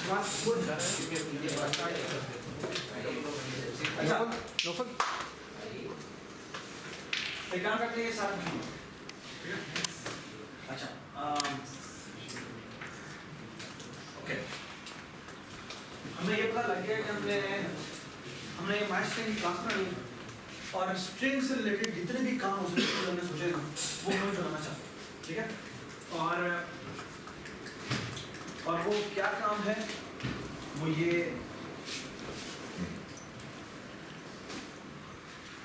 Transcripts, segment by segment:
क्या करते हैं साथ में? अच्छा ओके, हमें ये पता लग गया कि हमने माइस्ट्रिंग क्लास में और स्ट्रिंग से रिलेटेड जितने भी काम हो सकते हैं हमने सोचे ना वो हमें बनाना चाहते हैं, ठीक है? और वो क्या काम है? वो ये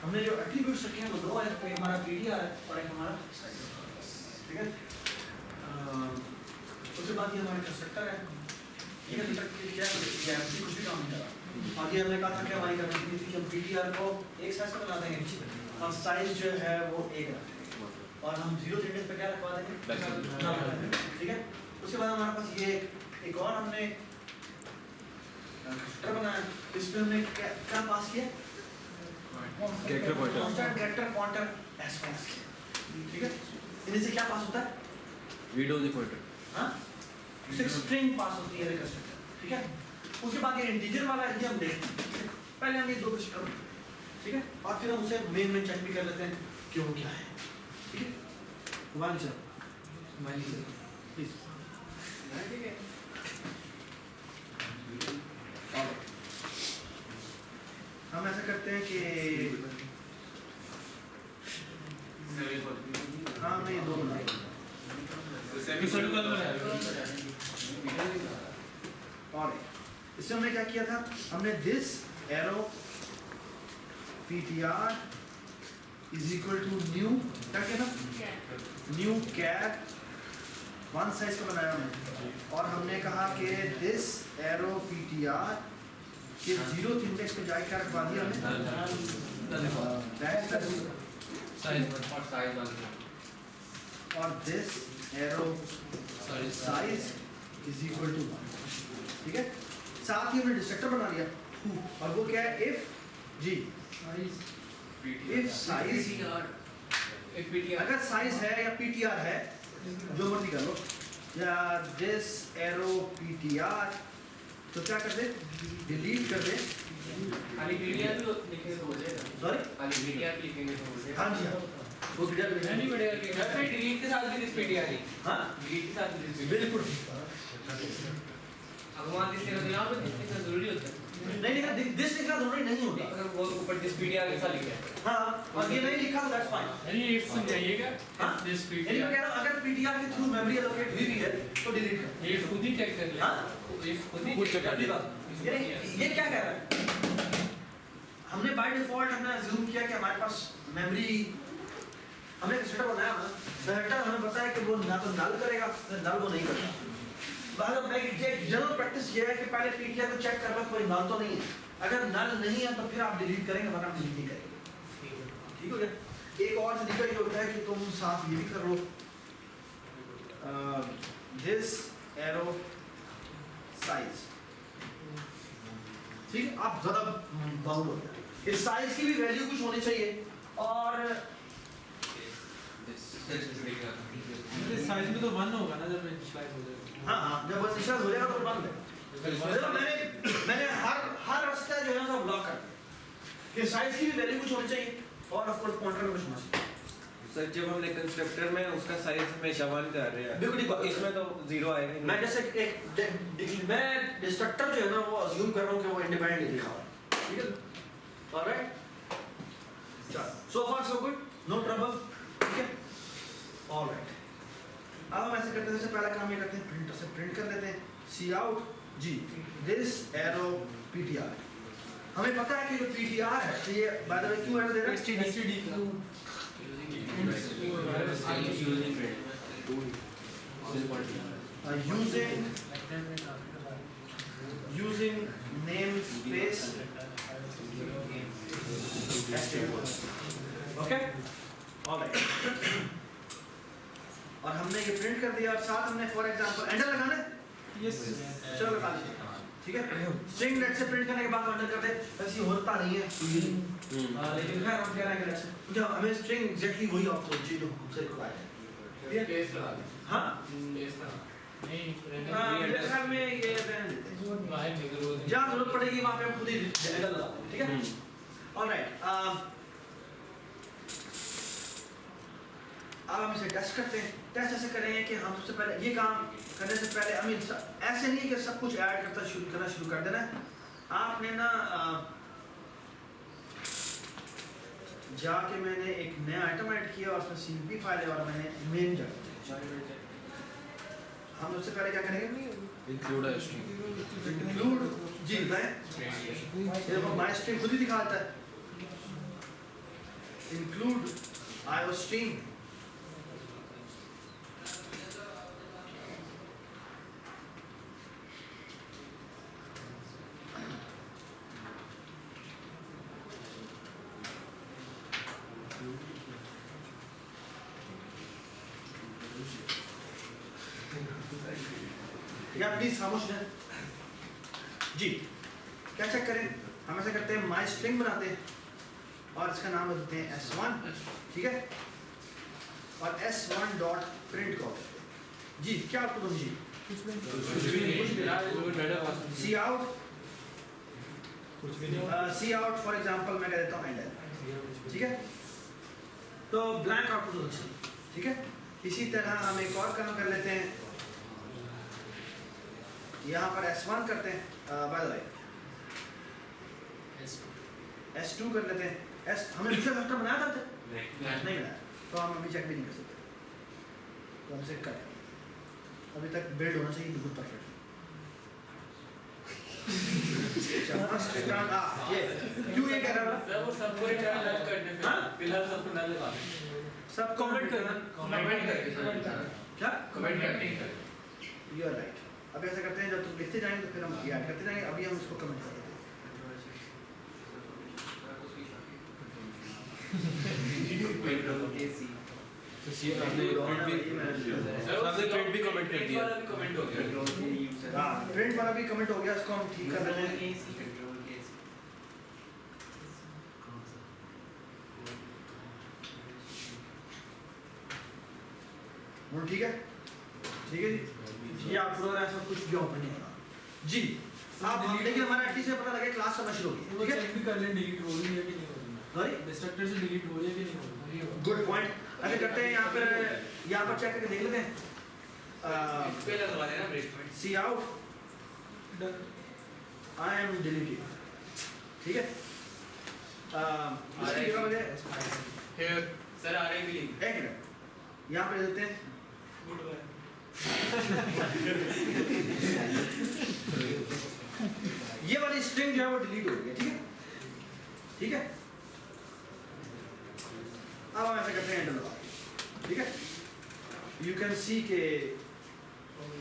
हमने जो एट्रीब्यूट्स रखे हैं वो दो है, एक हमारा पीडीआर है और एक हमारा साइज, ठीक है? उसके बाद ये हमारा कंस्ट्रक्टर है, ठीक है? क्या कुछ भी काम नहीं कर रहा। आगे हमने कहा था कि हमारी करनी थी कि हम पीडीआर को एक साइज का बना देंगे और साइज जो है वो एक रखेंगे और हम 0 इंडेक्स पे क्या रखवा देंगे, ठीक है? उसके बाद हमारे पास ये एक और हमने कंस्ट्रक्टर बनाया, इसमें हमने क्या पास किया, कैरेक्टर पॉइंटर एस पास किया, ठीक है? इनमें से क्या पास होता है, वीडियो द पॉइंटर, हाँ स्ट्रिंग पास होती है कंस्ट्रक्टर, ठीक है? उसके बाद ये इंटीजर वाला है, ये हम देखते हैं। पहले हम ये दो कुछ करो, ठीक है? और फिर हम उसे मेन में चेक भी कर लेते हैं क्यों क्या है, ठीक है? वन सर प्लीज, ठीक है? हम ऐसा करते हैं कि हाँ मैं ये दो बनाऊंगा और इससे हमने क्या किया था, हमने this arrow ptr is equal to new क्या किया था, न्यू कैर वन साइज का बनाया हमने और हमने कहा कि दिस एरो ptr के 0th इंडेक्स पे जाके क्या रखवा दिया हमने, और this arrow size is equal to 1, ठीक है? साथ ही हमने डिस्ट्रक्टर बना लिया और वो क्या है, इफ जी इफ साइज, अगर साइज है या ptr है जो मर्जी कर लो, या दिस एरो ptr, तो क्या कर दे, डिलीट कर दे, खाली ptr भी लिखेंगे तो हो जाएगा, सॉरी खाली ptr लिखेंगे तो हो जाएगा। हाँ जी हाँ वो ptr नहीं बढ़ेगा कि फिर डिलीट के साथ भी दिस ptr ही, हाँ डिलीट के साथ भी दिस बिल्कुल भगवान दिस लिखा तो यहाँ पे दिस लिखना जरूरी होता है, नहीं लिखा, दिस लिखना जरूरी नहीं होता, अगर वो ऊपर दिस ptr ऐसा लिखा है हाँ और ये नहीं लिखा तो दैट्स फाइन, यानी इफ समझाइएगा हाँ दिस यानी पीडीएफ मैं कह रहा हूँ अगर ptr के थ्रू मेमोरी एलोकेट हुई भी है तो डिलीट कर, ये खुद ही चेक कर ले, हाँ इफ खुद ही खुद check कर ले। ये क्या कह रहा है, हमने बाय डिफॉल्ट हमने अज्यूम किया कि हमारे पास मेमोरी, हमने एक सेटअप बनाया ना, सेटअप हमें पता है कि वो ना तो नल करेगा ना नल वो नहीं करता। बाद में एक जनरल प्रैक्टिस ये है कि पहले ptr को चेक करना कोई नल तो नहीं है, अगर नल नहीं है तो फिर आप डिलीट करेंगे वरना आप डिलीट नहीं करेंगे, ठीक हो गया? एक और तरीका ये होता है कि तुम साथ ये भी कर लो, दिस एरो साइज, ठीक है? आप ज्यादा बाउंड हो जाए, इस साइज की भी वैल्यू कुछ होनी चाहिए और साइज में तो 1 होगा ना जब इनिशियलाइज हो जाएगा, हाँ हाँ जब वो इनिशियल हो जाएगा तो बंद है। मतलब मैंने हर रास्ता जो है ना ब्लॉक कर दिया कि साइज की भी वैल्यू कुछ होनी चाहिए और ऑफ कोर्स पॉइंटर में कुछ होना चाहिए। सर जब हमने कंस्ट्रक्टर में उसका साइज में शवान कर रहे हैं, बिल्कुल ठीक, इसमें तो 0 आएगा। मैं जैसे मैं डिस्ट्रक्टर जो है ना वो अज्यूम कर रहा हूँ कि वो इंडिपेंडेंटली लिखा हुआ है, ठीक है? ऑलराइट, सो फार सो गुड, नो ट्रबल, ठीक है? ऑलराइट, अब हम ऐसे करते हैं, सबसे पहला काम ये करते हैं, प्रिंटर से प्रिंट कर लेते हैं सी आउट जी दिस एरो ptr। हमें पता है कि जो ptr है तो ये बाय द वे क्यों एरर दे रहा है, using namespace ओके ऑलराइट। और हमने ये प्रिंट कर दिया और साथ हमने फॉर एग्जांपल एंटर लगाना है, यस चलो लगा लीजिए, ठीक है? स्ट्रिंग लेट से प्रिंट करने के बाद एंटर कर दे, वैसे ये होता नहीं है लेकिन खैर हम कह रहे हैं कि लेट से जब हमें स्ट्रिंग एग्जैक्टली वही ऑप्शन चाहिए जो हमसे रिक्वायर्ड है, स्पेस लगा दे, हाँ स्पेस लगा नहीं मेरे ख्याल में ये रहने देते हैं, फाइल नहीं जरूरत जहाँ जरूरत पड़ेगी वहाँ पे हम खुद ही जगह लगा देंगे, ठीक है? ऑलराइट, अब हम इसे टेस्ट करते हैं। टेस्ट ऐसे करेंगे कि हम सबसे पहले ये काम करने से पहले ऐसे नहीं कि सब कुछ ऐड करना शुरू कर देना है। आपने ना जाके मैंने एक नया आइटम ऐड किया और उसमें CSV फाइल है और मैंने मेन जगह हम उससे पहले क्या करेंगे? इंक्लूड जी मैं ये माय स्ट्रीम खुद ही दिखाता है। इंक्लूड IO स्ट्रीम या प्लीज खामोश रहें जी। क्या चेक करें? हम ऐसा करते हैं माई स्ट्रिंग बनाते हैं और इसका नाम देते हैं S1, ठीक है? और S1 डॉट प्रिंट कॉल जी। क्या आपको जी सी आउट फॉर एग्जांपल मैं कह देता हूँ एंड, ठीक है? तो ब्लैंक आउटपुट, ठीक है? इसी तरह हम एक और काम कर लेते हैं, यहाँ पर S1 करते हैं, बाय द वे S2 कर लेते हैं। हमने दूसरा वेक्टर बनाया था नहीं बनाया, तो हम अभी चेक भी नहीं कर सकते, तो हम इसे करें। अभी तक बिल्ड होना चाहिए बिल्कुल परफेक्ट। ये क्यों ये कह रहा है? सर वो सबको रिटर्न नल करने फिलहाल सबको नल लगा सब कमेंट करना, कमेंट करके क्या कमेंट करके यू आर राइट। अब ऐसा करते हैं, जब तुम लिखते जाएंगे तो फिर हम ऐड करते जाएंगे। अभी हम इसको कमेंट कर देते हैं। प्रिंट भी कमेंट कर दिया। कमेंट हो गया। हाँ, प्रिंट वाला भी कमेंट हो गया, इसको हम ठीक कर देते हैं। ठीक है, ठीक है जी। ये आप प्रोग्राम ऐसा कुछ भी ओपन नहीं होगा जी। आप देखिए हमारा एटलीस्ट से पता लगे क्लास समझ लो, ठीक है? चेक भी कर लें डिलीट हो रही है कि नहीं हो रही है। सॉरी, डिस्ट्रक्टर से डिलीट हो रही है कि नहीं हो रही है। Good point. ऐसे करते हैं, यहाँ पर चेक करके देख लेते हैं। इस पे लगवा देना break point. C out I am deleting, ठीक है? इसकी जगह मुझे हियर सर आ रहे भी लिख एक मिनट यहाँ पे देते हैं गुड बाय। ये वाली स्ट्रिंग जो है वो डिलीट हो गई है, ठीक है? ठीक है, अब हम ऐसा करते हैं एंटर दबा, ठीक है? यू कैन सी के,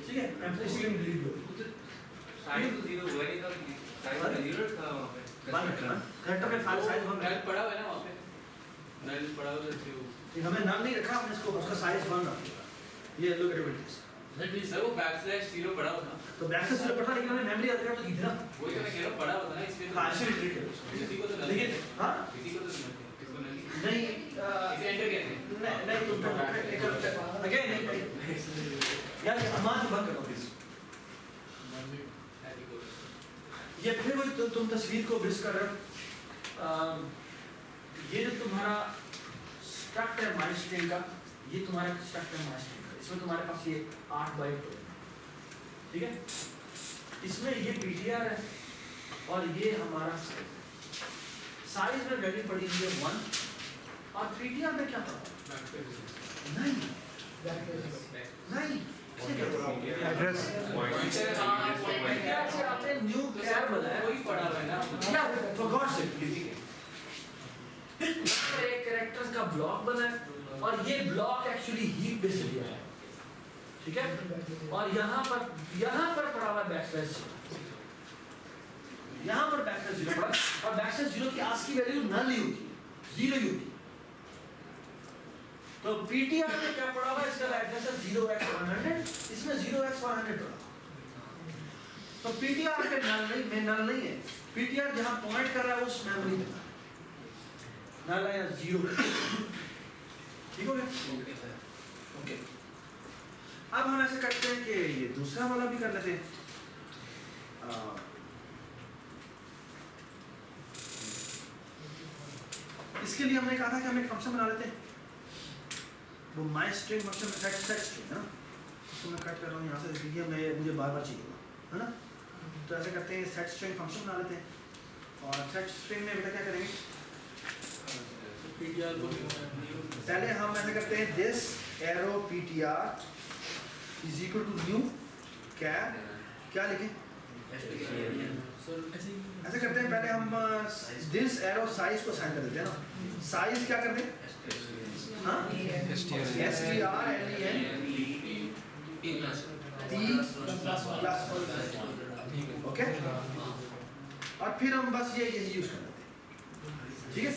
ठीक है, स्ट्रिंग डिलीट हो गई। साइज तो 0 हुआ नहीं था, साइज तो 0 था वहां पे। वन मिनट करेक्टर में फाइल साइज नल पड़ा हुआ है ना वहां पे, नल पड़ा हुआ है तो हमने नाम नहीं रखा, हमने इसको उसका साइज 1 रख दिया। ये लुक एट इट, सर वो >0 पड़ा हुआ था, तो बैक से सिर्फ पता, लेकिन हमने मेमोरी अलग तो इधर वही तो मैं कह रहा हूं पड़ा हुआ था ना इसलिए। हां ऐसे डिलीट कर उसको, किसी को तो लेकिन हां किसी को तो किसको नहीं नहीं इसे एंटर कहते हैं। नहीं तुम एक अगेन नहीं यार, ये आवाज बंद करो प्लीज। ये फिर वही तुम तस्वीर को ब्रिस कर रहे हो। ये जो तुम्हारा स्ट्रक्चर है माई स्ट्रिंग का, ये तुम्हारा स्ट्रक्चर माई स्ट्रिंग का, इसमें तुम्हारे पास ये 8 बाइट, ठीक है? इसमें ये PTR है और ये हमारा साइज में वैल्यू पड़ी हुई है 1 और PTR में क्या पड़ा? नहीं नहीं एड्रेस पॉइंटर हां पॉइंटर से आपने न्यू कैर बनाया, वही पड़ा हुआ है ना या फॉर गॉड सेक एक कैरेक्टर्स का ब्लॉक बना है और ये ब्लॉक एक्चुअली हीप पे से लिया है, ठीक है? और यहाँ पर पड़ा हुआ बैकस्लैश, यहाँ पर बैकस्लैश 0 पड़ा और बैकस्लैश 0 की आज की वैल्यू नल ही होती है, 0 ही होती है। तो PTR में क्या पड़ा हुआ है? इसका एड्रेस है 0x100, इसमें 0x100 पड़ा। तो PTR के नल नहीं है। PTR जहाँ पॉइंट कर रहा है उस मेमोरी में नल है या 0, ठीक हो गया? ओके, अब हम ऐसे करते हैं कि ये दूसरा वाला भी कर लेते हैं। इसके लिए हमने कहा था कि हम एक फंक्शन बना लेते हैं, वो माई स्ट्रिंग फंक्शन सेट स्ट्रिंग है ना, इसको मैं कट कर रहा हूँ यहाँ से, देखिए मैं मुझे बार बार चाहिए है ना। तो ऐसे करते हैं, सेट स्ट्रिंग फंक्शन बना लेते हैं, और सेट स्ट्रिंग में बेटा क्या करेंगे, पीटीआर को पहले हम ऐसे करते हैं this arrow ptr is equal to new क्या लिखें, सर ऐसे ही ऐसे करते हैं पहले हम दिस एरो साइज को साइन कर देते हैं ना, साइज क्या कर दें, हाँ strlen ओके, और फिर हम बस यही यूज कर लेते हैं, ठीक है।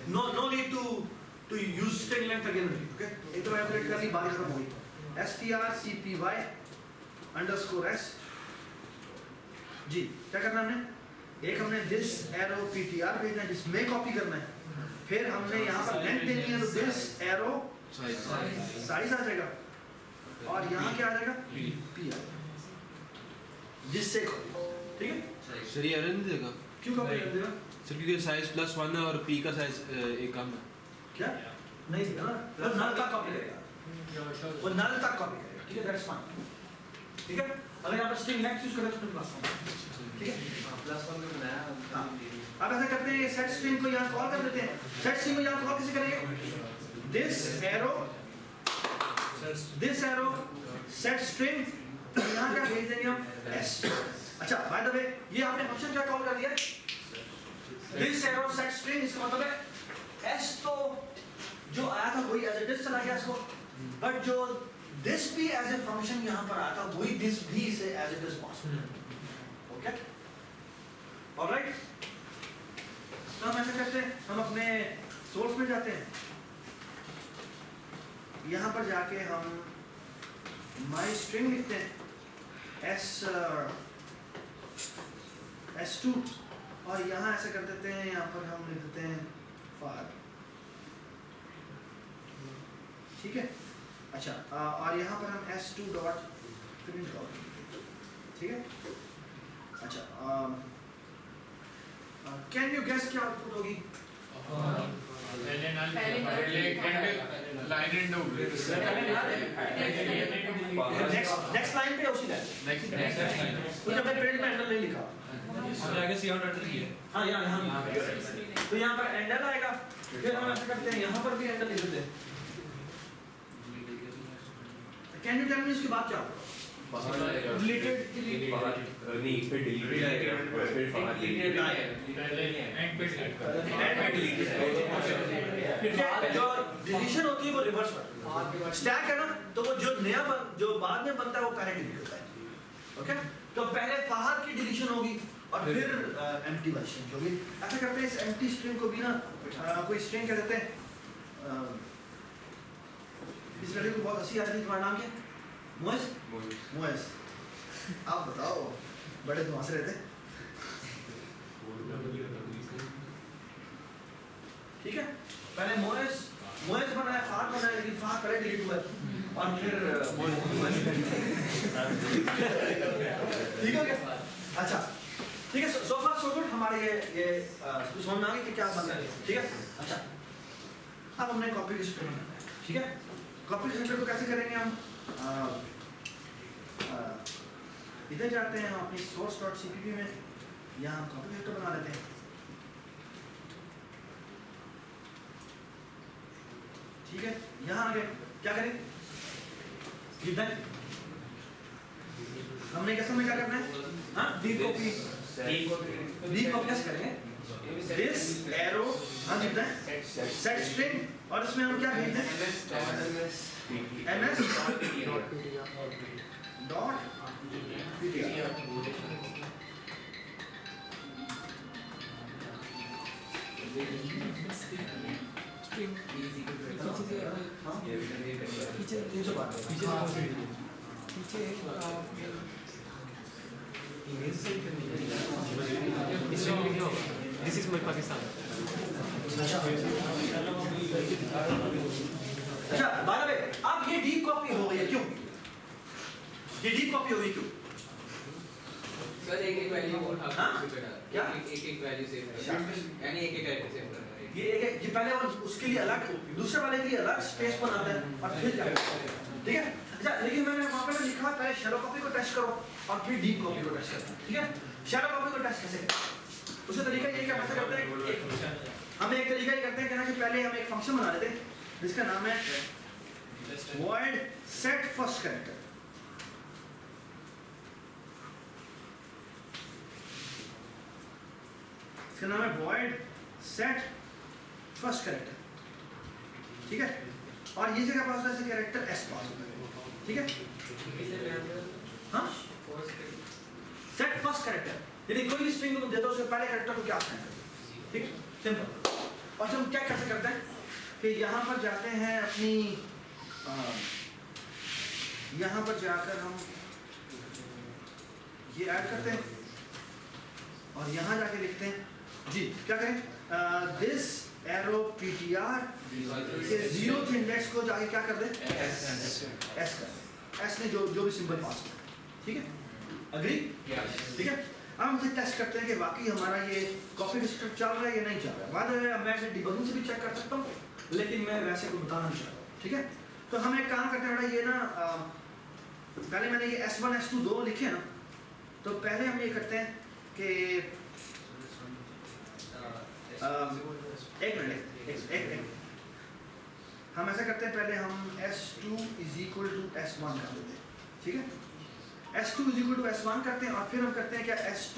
No need to use string length again, okay. एक तो एप्लेट कर ली, बात खत्म हो गई। strcpy_s जी, क्या करना हमने, एक हमने दिस एरो ptr भेजना है जिसमें कॉपी करना है, फिर हमने यहाँ पर लेंथ देनी है, तो दिस एरो साइज आ जाएगा, और यहाँ क्या आ जाएगा pr, जिससे ठीक है। सर ये एरर नहीं देगा क्यों कॉपी कर देगा, सर, क्योंकि साइज +1 है और p का साइज एक कम है। क्या नहीं देगा ना, वो नल तक कॉपी करेगा, वो नल तक कॉपी करेगा, ठीक है, दैट्स फाइन, ठीक है। अगर आप स्ट्रिंग लेंथ यूज करें तो +1, ठीक है। +1 में बनाया। अब ऐसा करते हैं, सेट स्ट्रिंग को यहाँ कॉल कर देते हैं, सेट स्ट्रिंग को यहाँ कॉल कैसे करेंगे, दिस एरो सेट स्ट्रिंग, यहाँ क्या भेज देंगे हम s। अच्छा बाय द वे, ये आपने फंक्शन क्या कॉल कर दिया, दिस एरो सेट स्ट्रिंग, इसका मतलब है s तो जो आया था वही एज इट इज चला गया इसको, बट जो दिस भी एज ए फंक्शन यहाँ पर आया था वही दिस भी से as it is possible, okay alright. तो हम ऐसा करते हैं, हम अपने सोर्स में जाते हैं, यहाँ पर जाके हम माई स्ट्रिंग लिखते हैं s2, और यहाँ ऐसा कर देते हैं, यहाँ पर हम लिख देते हैं far, ठीक है। अच्छा और यहाँ पर हम s2 डॉट प्रिंट करेंगे, ठीक है। अच्छा कैन यू गेस क्या आउटपुट होगी, नेक्स्ट लाइन पे उसी लाइन, तो जब मैं प्रिंट में एंडर नहीं लिखा, आगे सी आउट अटल है। हाँ यहाँ तो यहाँ पर एंडर आएगा, फिर हम ऐसा करते हैं यहाँ पर भी एंडर लिख देते हैं। कैन यू टेल मी इसके बाद क्या होगा, डिलीटेड नहीं फिर डिलीट आएगा, फिर बाहर डिलीट एंड पे जो डिलीशन होती है वो रिवर्स स्टैक है ना, तो वो जो नया जो बाद में बनता है वो पहले डिलीट होता है, ओके। तो पहले फाहर की डिलीशन होगी और फिर एम्प्टी वाली स्ट्रिंग होगी। ऐसा करते हैं, इस एम्प्टी स्ट्रिंग को भी ना कोई स्ट्रिंग कह देते हैं। इस लड़के को बहुत हंसी आ रही है, तुम्हारा नाम क्या, मोइस, मोइस, आप बताओ, बड़े धुआं से रहते, ठीक है। पहले मोइस बनाया, फार बनाया, लेकिन फार पहले डिलीट हुआ और फिर ठीक हो गया। अच्छा ठीक है, सो फार सो गुड, हमारे ये समझ में आ गई कि क्या बन रहा है, ठीक है। अच्छा अब हमने कॉपी डिस्ट्रिक्टर बनाना है, ठीक है। कॉपी डिस्ट्रिक्टर को कैसे करेंगे हम, इधर जाते हैं हम अपनी source.cpp में, यहाँ हम कॉपी डिस्ट्रिक्टर बना लेते हैं, ठीक है। यहाँ आगे क्या करें, हमने कैसे में क्या करना है, हाँ डी कॉपी कैसे करेंगे, दिस एरो हम लिखते हैं सेट स्ट्रिंग, और इसमें हम क्या भेजते हैं ms dot ptr, This is my Pakistan. अच्छा बाय द वे, अब ये डीप कॉपी हो गई है, क्यों ये डीप कॉपी हो गई, क्यों सर एक वैल्यू हाँ? क्या? एक वैल्यू सेव यानी एक एड्रेस सेव करना है। ये पहले और उसके लिए अलग, दूसरे वाले के लिए अलग स्पेस बनाता है और फिर जाता है, ठीक है। अच्छा, लेकिन मैंने वहाँ पे लिखा पहले शैलो कॉपी को टेस्ट करो और फिर डीप कॉपी को टेस्ट करना, ठीक है। शैलो कॉपी को टेस्ट कैसे करें? उसका तरीका ये क्या कैसे करते हैं, हम एक तरीका ये करते हैं कि पहले हम एक फंक्शन बना लेते हैं जिसका नाम है void set first character। इसका नाम है void set first character, ठीक है। और ये जगह पास ऐसे कैरेक्टर s पास होता है, ठीक है। हाँ, set first character, यदि कोई भी स्ट्रिंग तुम देते हो उसके पहले कैरेक्टर को क्या आना है, ठीक, सिंपल। और हम क्या कैसे करते हैं कि यहाँ पर जाते हैं अपनी यहाँ पर जाकर हम ये ऐड करते हैं और यहाँ जाके लिखते हैं जी, क्या करें, दिस एरो ptr के 0th इंडेक्स को जाके क्या कर दें, s कर, s ने जो भी सिंबल पास किया, ठीक है, अग्री, ठीक है। अब हम टेस्ट करते हैं कि वाकई हमारा ये कॉपी डिस्ट्रक्ट चल रहा है या नहीं चल रहा है। बाद मैं इसे डिबगिंग से भी चेक कर सकता हूँ, लेकिन मैं वैसे को बताना नहीं चाहता, ठीक है। तो हम एक काम करते हैं, ये ना पहले मैंने ये S1 S2 दो लिखे ना, तो पहले हम ये करते हैं कि एक मिनट, हम ऐसा करते हैं, पहले हम S2 is equal to S1 कर देते हैं, ठीक है। S2 is equal to S1 करते हैं और फिर हम करते हैं क्या, S2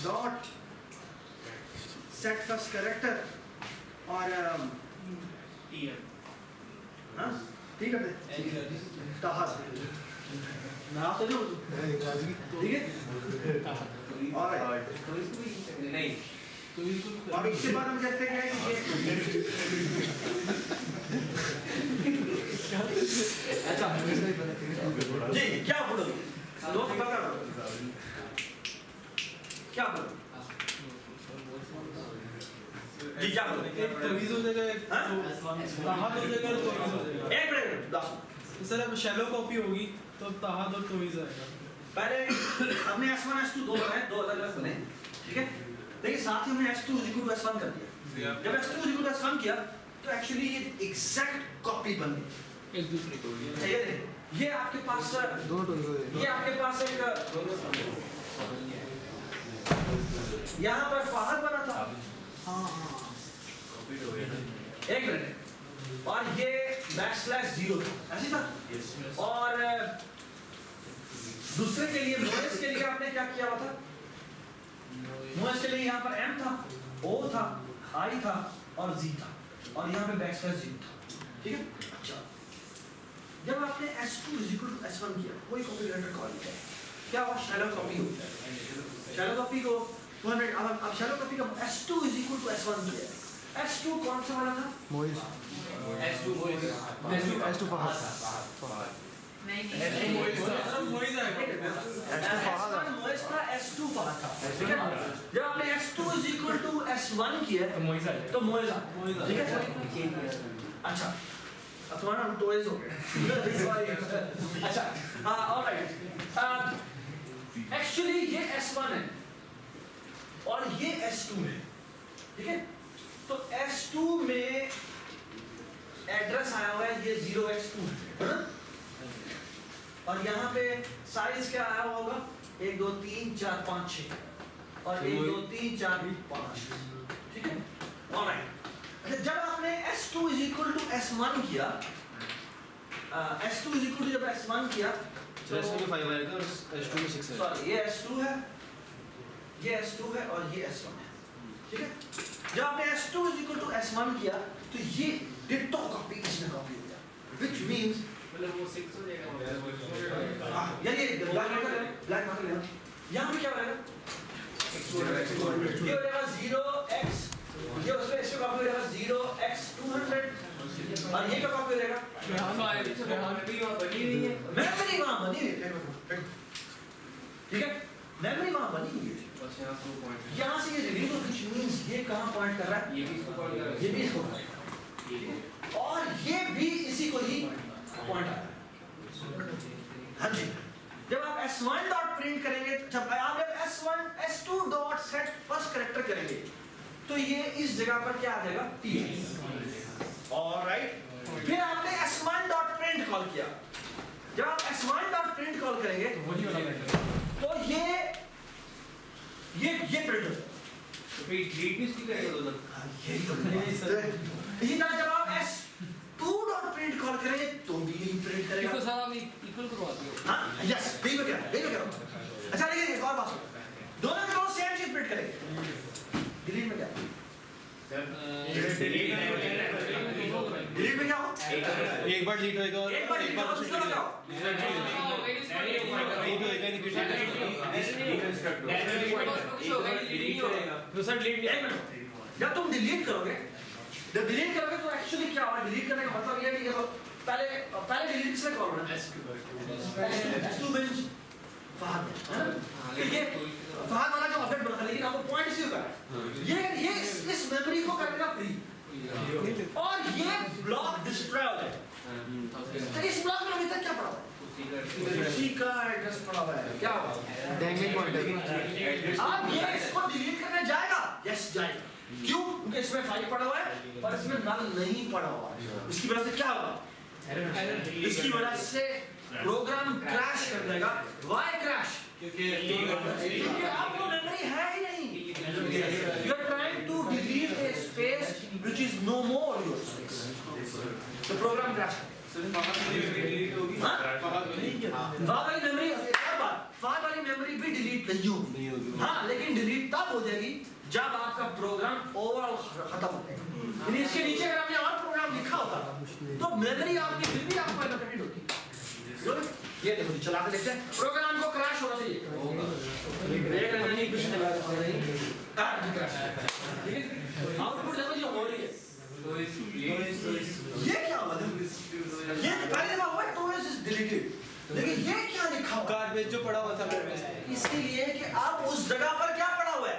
dot set first character और हाँ ठीक है, नाम तो ठीक है, और नहीं और इसके बाद हम कहते हैं अच्छा जी, क्या बोलो दोस्त, क्या बोलो जी, क्या बोलो, तवीज हो जाएगा, ताहत हो जाएगा, तवीज हो जाएगा। एक मिनट दस, तो सर अब शैलो कॉपी होगी तो ताहत और तवीज आएगा। पहले हमने S1 S2 दो बनाए, दो अलग अलग बने, ठीक है। लेकिन साथ ही हमने S2 इक्वल टू S1 कर दिया। जब S2 इक्वल टू S1 किया तो एक्चुअली ये एग्जैक्ट कॉपी बन गई एक दूसरे को। ये आपके पास ये आपके पास एक यहाँ पर फाहद बना था, एक मिनट, और ये \0 था, ऐसी था। और दूसरे के लिए मोएस के लिए आपने क्या किया हुआ था, मोएस के लिए यहाँ पर m था, o था, i था और z था, और यहाँ पे \0 था, ठीक है। अच्छा, जब आपने S2 S1 किया, कोई कॉपी जनरेटर कॉल किया, क्या हुआ, शैलो कॉपी हो गया। शैलो कॉपी को अब शैलो कॉपी का S2 S1 किया, S2 कौन सा वाला था, मोइस S2 फहद नहीं मोइज आएगा। S1 मोइस था, S2 फहद था, ठीक है। जब आपने S2 S1 किया तो मोइस आ, ठीक है। अच्छा, अब तुम्हारा टॉयज हो गया। अच्छा, ऑलराइट, एक्चुअली ये S1 है और ये S2 है, ठीक है। तो S2 में एड्रेस आया हुआ है, ये 0x2 है ना, और यहाँ पे साइज क्या आया हुआ होगा, 1 2 3 4 5 6 और 1 2 3 4 5, ठीक है, ऑलराइट। जब आपने S2 S1 किया, S2 जब S1 किया तो S2 5 आएगा और S2 में 6 है। सॉरी, ये S2 है, ये S2 है और ये S1 है, ठीक है। जब आपने S2 S1 किया तो ये डिट्टो कॉपी इसमें कॉपी हो गया, which means मतलब वो 6 हो जाएगा, यार ये ब्लैक मार्कर लेना, यहाँ पे क्या हो जाएगा, ये हो जाएगा 0x, ये उसमें इसका कॉपी हो जाएगा 0x200 और ये क्या कॉपी हो जाएगा, मेमोरी वहाँ बनी नहीं है, मेमोरी वहाँ बनी हुई है, ठीक है, मेमोरी वहाँ बनी हुई है। यहाँ से ये रिलीव which means ये कहाँ पॉइंट कर रहा है, ये भी इसको कॉल कर रहा है, ये भी इसको पॉइंट, और ये भी इसी को ही पॉइंट आ रहा है। हाँ जी, जब आप S1 डॉट प्रिंट करेंगे, जब आप S1 S2 dot set first character करेंगे तो ये इस जगह पर क्या आ जाएगा T। ऑलराइट, फिर आपने s1.print कॉल किया। जब आप s1.print कॉल करेंगे तो ये प्रिंट हो तो फिर डिलीट भी इसकी करेगा दोनों। यही तो इसी तरह जब आप s2.print कॉल करेंगे तो भी यही प्रिंट करेगा। इसको सर आप इक्वल करवाते हो। हाँ यस, यही मैं कह रहा हूँ। अच्छा लेकिन एक और बात सुनो, दोनों के दोनों सेम चीज प्रिंट करेंगे। डिलीट में क्या डिलीट में क्या हो? एक बार डिलीट होएगा और एक बार एक बार दूसरा लगाओ। जब तुम डिलीट करोगे तो एक्चुअली क्या होगा? डिलीट करने का मतलब ये है कि देखो पहले डिलीट किसने कॉल होना S2 बेंच फहद, तो ये फहद वाला जो अपडेट बना, लेकिन आपको पॉइंट इसी का है ये इस मेमोरी को करेगा फ्री और ये ब्लॉक डिस्ट्रॉय हो जाएगा। तो इस ब्लॉक में अभी तक क्या पड़ा हुआ है? उसी का एड्रेस पड़ा हुआ है। क्या होगा? Dangling pointer. अब ये इसको डिलीट करने जाएगा? यस जाएगा। क्यों? क्योंकि इसमें 5 पड़ा हुआ है और इसमें नल नहीं पड़ा हुआ है। इसकी वजह से क्या होगा? इसकी वजह से प्रोग्राम क्रैश कर देगा। Why crash? क्योंकि आपको मेमोरी है ही नहीं। You are trying to delete a space which is no more your space. तो प्रोग्राम क्रैश कर देगा। फहद वाली मेमोरी, एक और बात, फहद वाली मेमोरी भी डिलीट नहीं होगी। हाँ, लेकिन डिलीट तब हो जाएगी जब आपका प्रोग्राम ओवरऑल खत्म हो जाएगा। यानी इसके नीचे अगर आपने और प्रोग्राम लिखा होता तो मेमोरी आपकी फिर भी आपको एलोकेटेड होती। ये देखो चला के देखते हैं, प्रोग्राम को क्रैश होना चाहिए। देख रहे नहीं कुछ नहीं आउटपुट देखो जो हो रही है। ये क्या हुआ? ये पहले हुआ तो इज डिलीटेड, लेकिन ये क्या लिखा हुआ? गार्बेज जो पड़ा हुआ था मेरे में, इसके लिए कि आप उस जगह पर क्या पड़ा हुआ है,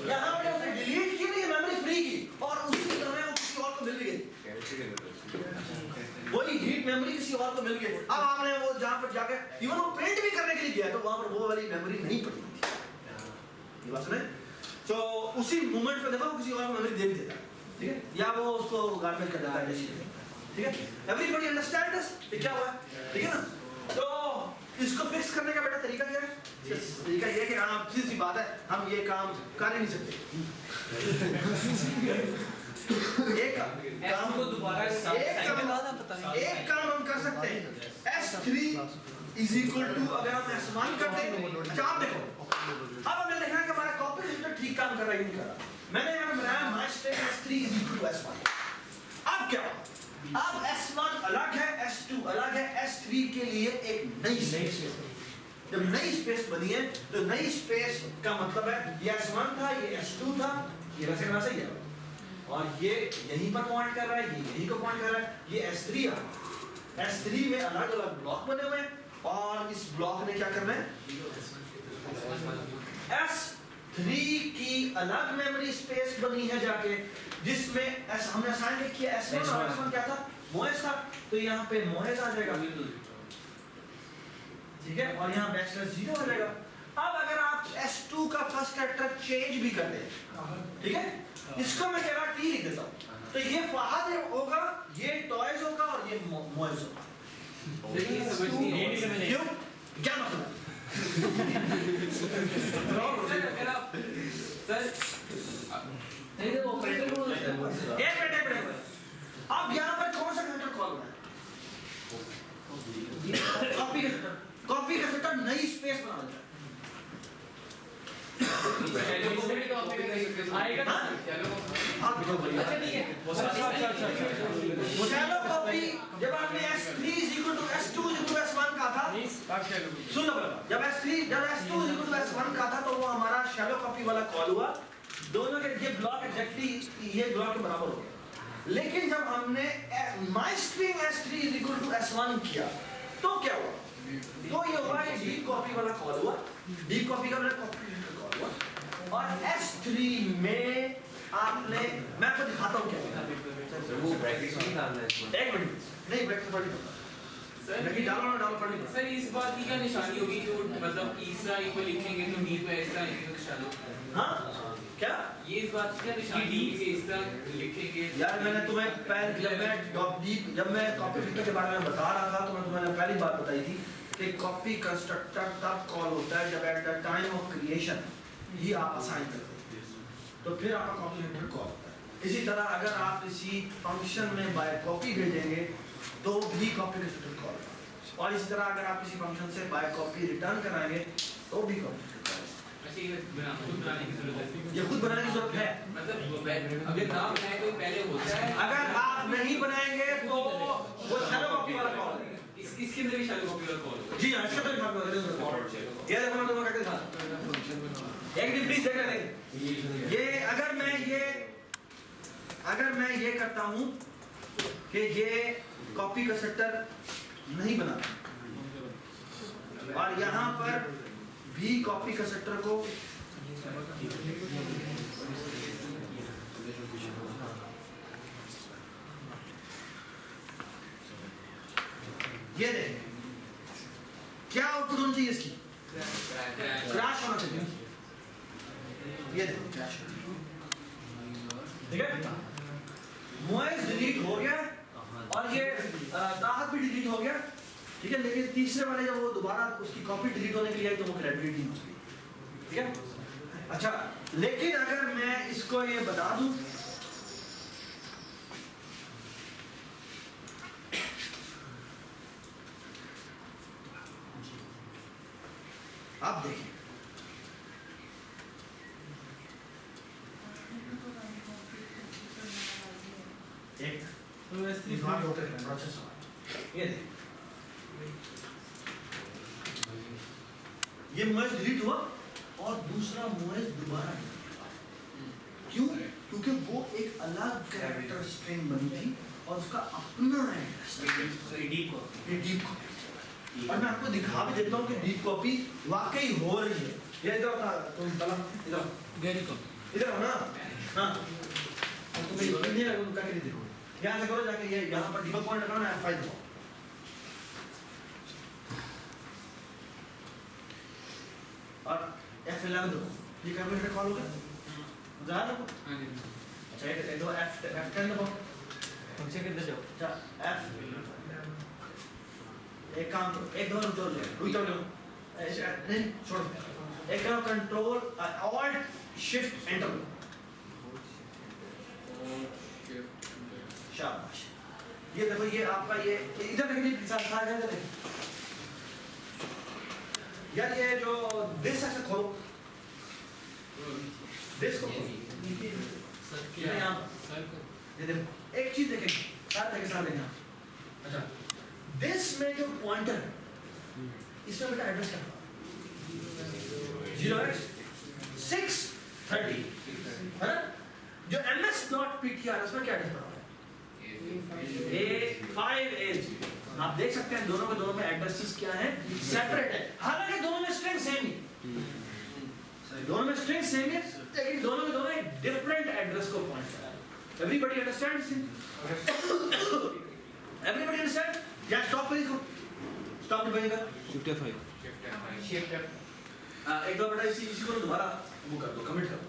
यहाँ पे आपने डिलीट की नहीं मेमोरी फ्री की और उसी समय वो किसी और को मिल गई, वही हीट मेमोरी किसी और को मिल गई। अब आपने वो जहाँ पर जाके इवन वो प्रिंट भी करने के लिए गया तो वहाँ पर वो वाली मेमोरी नहीं पड़ी थी। ये बात सुने? तो उसी मोमेंट पे देखो किसी और को मेमोरी दे भी देता है, ठीक है, या वो उसको गार्बेज कर देता है जैसे, ठीक है। Everybody understand this? ये क्या हुआ? ठीक है ना? तो इसको फिक्स करने का बेटा तरीका क्या है? तरीका ये कि हाँ सीधी सी बात है, हम ये काम कर ही नहीं सकते। एक काम हम कर सकते हैं, S3 इज इक्वल टू, अगर हम S1 करते हैं, अच्छा आप देखो, अब हमने देखा कि हमारा कॉपी रजिस्टर ठीक काम कर रहा है, नहीं कर रहा। मैंने यहाँ पे बनाया my state S3 is equal to S1। अब क्या? अब S1 अलग है, S2 अलग है, S3 के लिए एक नई स्पेस। जब नई स्पेस बनी है तो नई स्पेस का मतलब है ये S1 था, ये S2 था, ये वैसे का वैसा ही है, और ये यहीं पर पॉइंट कर रहा है, ये यहीं को पॉइंट कर रहा है, ये S3 है। S3 में अलग अलग ब्लॉक बने हुए हैं और इस ब्लॉक ने क्या करना है, S3 की अलग मेमोरी स्पेस बनी है जाके, जिसमें हमने असाइन किया S1 और S1 क्या था, मोएस था, तो यहाँ पे मोएस आ जाएगा, ठीक है, और यहाँ बैकस्लैश 0 आ जाएगा। अब अगर आप S2 का फर्स्ट कैरेक्टर चेंज भी कर दें, ठीक है, इसको मैं जगह T लिख देता हूँ, तो ये फहद होगा, ये टॉयज होगा और ये मोएस होगा। क्यों? क्या मतलब? अब यहाँ पर कौन सा कैरेक्टर कॉल होना है? कॉपी कैरेक्टर नई स्पेस बना देता है। जब आपने S3 S2 S1 का था, सुन लो, जब S2 S1 का था तो वो हमारा शैलो कॉपी वाला कॉल हुआ, दोनों के ये ब्लॉक एग्जैक्टली ये ब्लॉक के बराबर हो गया। लेकिन जब हमने माइस्ट्रिंग S3 S1 किया तो क्या हुआ? तो ये हुआ डी कॉपी वाला कॉल हुआ, डी कॉपी का कॉपी कॉल हुआ, और S3 में आपने, मैं आपको दिखाता हूँ क्या, वो ब्रैकेट नहीं डालना है, एक मिनट नहीं, ब्रैकेट नहीं डालना, लेकिन डालो ना डालो पढ़ सर इस बात की क्या निशानी होगी जो मतलब तीसरा को लिखेंगे तो डी पे इस तरह लिखेंगे तो शालो हाँ क्या ये इस बात की क्या निशानी होगी कि इस तरह लिखेंगे यार मैंने तुम्हें जब मैं कॉपी फिल्टर के बारे में बता रहा था तो मैं तुम्हें पहली बात बताई थी कि कॉपी कंस्ट्रक्टर तब कॉल होता है जब at the time of creation ही आप असाइन करते हो तो फिर आपका कॉपी फिल्टर कॉल होता है। इसी तरह अगर आप किसी फंक्शन में बाय कॉपी भेजेंगे तो भी कॉपी कंस्ट्रक्टर कॉल होगा और इसी तरह अगर आप किसी फंक्शन से बाय कॉपी रिटर्न कराएंगे तो भी कॉपी अच्छा ये खुद बनाने की जरूरत है ये खुद बनाने की जरूरत है। मतलब अगर नाम है कोई पहले होता है अगर आप नहीं बनाएंगे तो वो शैलो कॉपी वाला कॉल है। इसके अंदर भी शैलो कॉपी वाला कॉल होगा जी हाँ इसका तो दिखा दो ये देखो मैं तुम्हें क्या दिखा एक दिन प्लीज देख लें ये अगर मैं ये करता हूँ कि ये कॉपी कंस्ट्रक्टर नहीं बना और यहाँ पर भी कॉपी कंस्ट्रक्टर को ये देखें क्या आउटपुट होनी चाहिए इसकी क्रैश होना चाहिए ये देखो क्रैश ठीक है मोइस डिलीट हो गया और ये दाहत भी डिलीट हो गया ठीक है लेकिन तीसरे वाले जब वो दोबारा उसकी कॉपी डिलीट होने के लिए आई तो वो क्रेडिबिलिटी नहीं होगी ठीक है। अच्छा लेकिन अगर मैं इसको ये बता दूं आप देखिए एक विद्वान होकर के प्रोसेस हुआ ये देखिए ये मोइस डिलीट हुआ और दूसरा मोइस दोबारा डिलीट हुआ क्यों क्योंकि वो एक अलग कैरेक्टर स्ट्रिंग बनी थी और उसका अपना एड्रेस डीप कॉपी और मैं आपको दिखा भी देता हूँ कि डीप कॉपी वाकई हो रही है ये इधर तुम इधर हो ना हाँ और तुम्हें ये नहीं लगा तुम क्या देखो यहाँ से करो जाके ये यहाँ पर डीबग पॉइंट लगाना है फाइल दो और F11 दो ये कैलकुलेटर कॉल हो गया ज़्यादा दो अच्छा ये दो F10 दो फंक्शन के अंदर जाओ अच्छा F एक काम करो एक दो लो नहीं छोड़ एक करो कंट्रोल ऑल्ट शिफ्ट एंटर शाबाश ये देखो ये आपका ये इधर देखिए सारा इधर देखिए यार ये जो दिस ऐसे खोलो दिस को ये देखो एक चीज देखें साथ देखें अच्छा दिस में जो पॉइंटर है इसमें बेटा एड्रेस क्या है 0x630 है ना जो ms.ptr इसमें क्या एड्रेस A5H आप देख सकते हैं दोनों में एड्रेसेस क्या हैं सेपरेट है हालांकि दोनों में स्ट्रिंग सेम ही दोनों में स्ट्रिंग सेम है लेकिन दोनों एक डिफरेंट एड्रेस को पॉइंट कर रहा है एवरीबॉडी अंडरस्टैंड्स एवरीबॉडी अंडरस्टैंड या स्टॉप पर इसको स्टॉप नहीं बनेगा शिफ्ट F5 एक बार बेटा इसी को दोबारा वो कर दो कमिट कर दो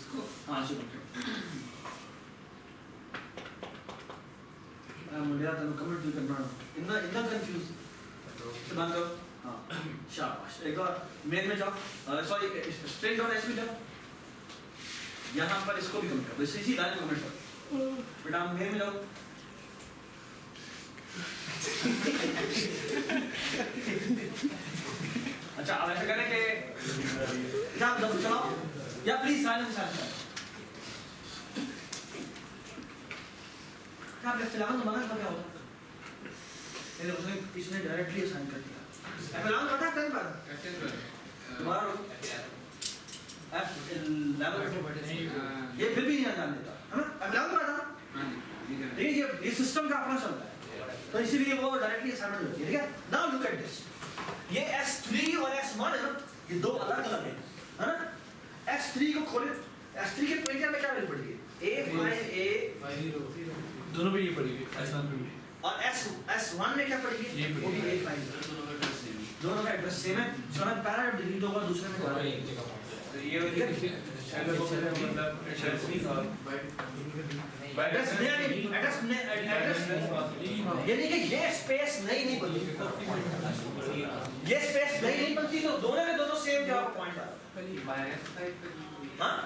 इसको हां सुनो मुझे तो कमेंट भी करना इतना कंफ्यूज तो बंद करो हां शाबाश एक बार मेन में जाओ सॉरी स्ट्रिंग डॉट एच में जाओ यहां पर इसको भी कमेंट करो इसी लाइन में कमेंट करो बेटा मेन में जाओ अच्छा अब ऐसा करें कि क्या चलाओ या प्लीज साइलेंस क्या फिलहाल तो मना क्या होता है उसने इसने डायरेक्टली असाइन कर दिया फिलहाल पता है कई बार दोबारा F11 ये फिर भी नहीं जान देता है ना फिलहाल तो पता देखिए ये सिस्टम का अपना चलता है तो इसीलिए वो डायरेक्टली असाइनमेंट होती है ठीक है नाउ लुक एट दिस ये S3 और S1 है ना ये दो अलग अलग है ना S3 को खोले S3 के पेज में क्या वैल्यू पड़ी है A5A दोनों पे ये पड़ेगी S1 पे भी और S1 में क्या पड़ेगी? वो भी एक लाइन। दोनों का एड्रेस सेम है, इसका ना पहला डिलीट होगा, दूसरे में और एक जगह पहुंच तो ये मतलब एड्रेस नहीं और एड्रेस यानी कि ये स्पेस नहीं बनती, ये स्पेस नहीं बनती, तो दोनों के दोनों सेम जगह पर पॉइंट आ रहा है। हाँ?